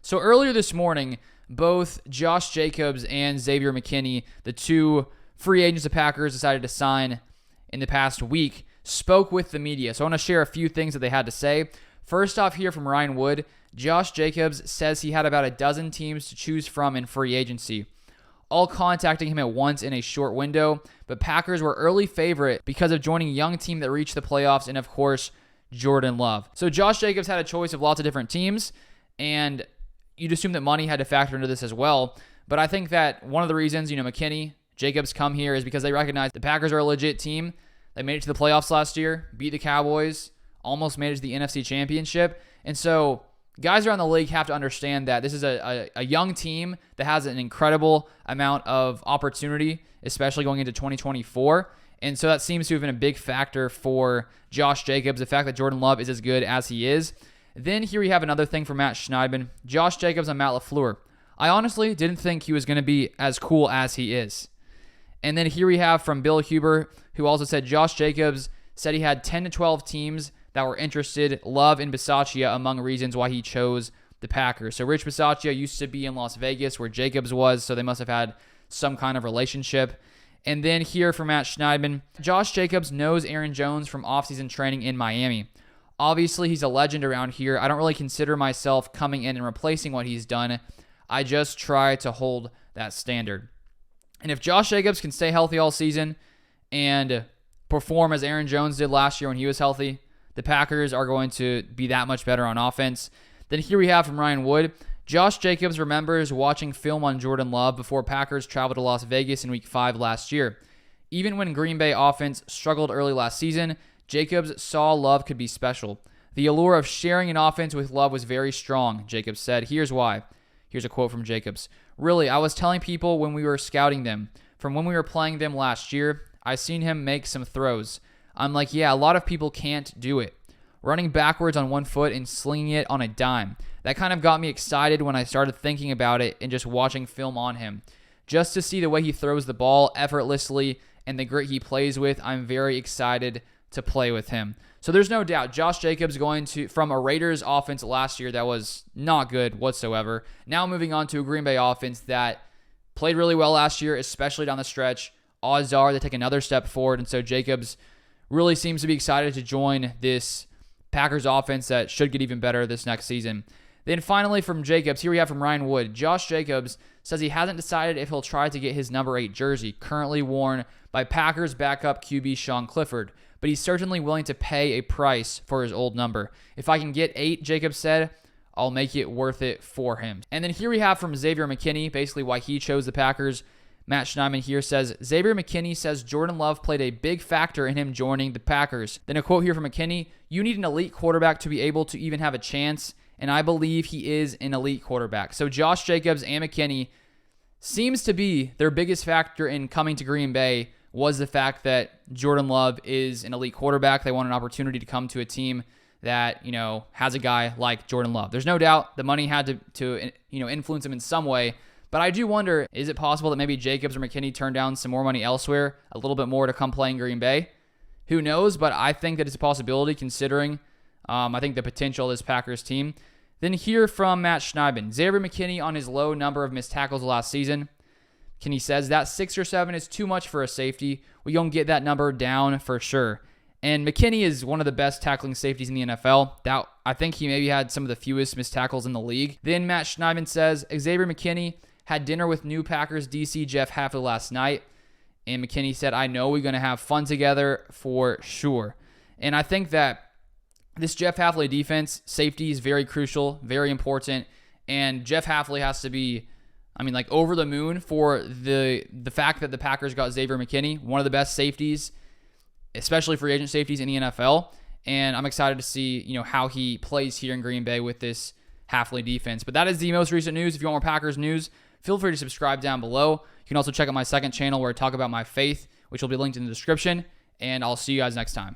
So earlier this morning, both Josh Jacobs and Xavier McKinney, the two free agents the Packers decided to sign in the past week, spoke with the media. So I want to share a few things that they had to say. First off, here from Ryan Wood, Josh Jacobs says he had about a dozen teams to choose from in free agency, all contacting him at once in a short window, but Packers were early favorite because of joining a young team that reached the playoffs and, of course, Jordan Love. So Josh Jacobs had a choice of lots of different teams, and you'd assume that money had to factor into this as well. But I think that one of the reasons, McKinney, Jacobs come here is because they recognize the Packers are a legit team. They made it to the playoffs last year, beat the Cowboys, almost made it to the NFC Championship. And so guys around the league have to understand that this is a young team that has an incredible amount of opportunity, especially going into 2024. And so that seems to have been a big factor for Josh Jacobs, the fact that Jordan Love is as good as he is. Then here we have another thing from Matt Schneidman. Josh Jacobs and Matt LaFleur. I honestly didn't think he was going to be as cool as he is. And then here we have from Bill Huber, who also said Josh Jacobs said he had 10 to 12 teams that were interested, Love and Bisaccia among reasons why he chose the Packers. So Rich Bisaccia used to be in Las Vegas where Jacobs was, so they must have had some kind of relationship. And then here from Matt Schneidman, Josh Jacobs knows Aaron Jones from offseason training in Miami. Obviously, he's a legend around here. I don't really consider myself coming in and replacing what he's done. I just try to hold that standard. And if Josh Jacobs can stay healthy all season and perform as Aaron Jones did last year when he was healthy, the Packers are going to be that much better on offense. Then here we have from Ryan Wood, Josh Jacobs remembers watching film on Jordan Love before Packers traveled to Las Vegas in Week 5 last year. Even when Green Bay offense struggled early last season, Jacobs saw Love could be special. The allure of sharing an offense with Love was very strong, Jacobs said. Here's why. Here's a quote from Jacobs. Really, I was telling people when we were scouting them, from when we were playing them last year, I seen him make some throws. I'm like, yeah, a lot of people can't do it. Running backwards on one foot and slinging it on a dime. That kind of got me excited when I started thinking about it and just watching film on him. Just to see the way he throws the ball effortlessly and the grit he plays with, I'm very excited to play with him. So there's no doubt Josh Jacobs going to from a Raiders offense last year that was not good whatsoever. Now moving on to a Green Bay offense that played really well last year, especially down the stretch. Odds are they take another step forward, and so Jacobs really seems to be excited to join this Packers offense that should get even better this next season. Then finally from Jacobs, here we have from Ryan Wood. Josh Jacobs says he hasn't decided if he'll try to get his number 8 jersey, currently worn by Packers backup QB Sean Clifford, but he's certainly willing to pay a price for his old number. If I can get 8, Jacobs said, I'll make it worth it for him. And then here we have from Xavier McKinney, basically why he chose the Packers. Matt Schneidman here says, Xavier McKinney says Jordan Love played a big factor in him joining the Packers. Then a quote here from McKinney, you need an elite quarterback to be able to even have a chance, and I believe he is an elite quarterback. So Josh Jacobs and McKinney seems to be their biggest factor in coming to Green Bay was the fact that Jordan Love is an elite quarterback. They want an opportunity to come to a team that, has a guy like Jordan Love. There's no doubt the money had to influence him in some way. But I do wonder, is it possible that maybe Jacobs or McKinney turned down some more money elsewhere, a little bit more to come play in Green Bay? Who knows? But I think that it's a possibility considering, I think, the potential of this Packers team. Then here from Matt Schneidman, Xavier McKinney on his low number of missed tackles last season. McKinney says that 6 or 7 is too much for a safety. We gonna get that number down for sure. And McKinney is one of the best tackling safeties in the NFL. I think he maybe had some of the fewest missed tackles in the league. Then Matt Schneidman says Xavier McKinney had dinner with new Packers DC Jeff Hafley last night. And McKinney said, I know we're going to have fun together for sure. And I think that this Jeff Hafley defense, safety is very crucial, very important. And Jeff Hafley has to be, over the moon for the fact that the Packers got Xavier McKinney, one of the best safeties, especially free agent safeties in the NFL. And I'm excited to see, how he plays here in Green Bay with this Hafley defense. But that is the most recent news. If you want more Packers news, feel free to subscribe down below. You can also check out my second channel where I talk about my faith, which will be linked in the description. And I'll see you guys next time.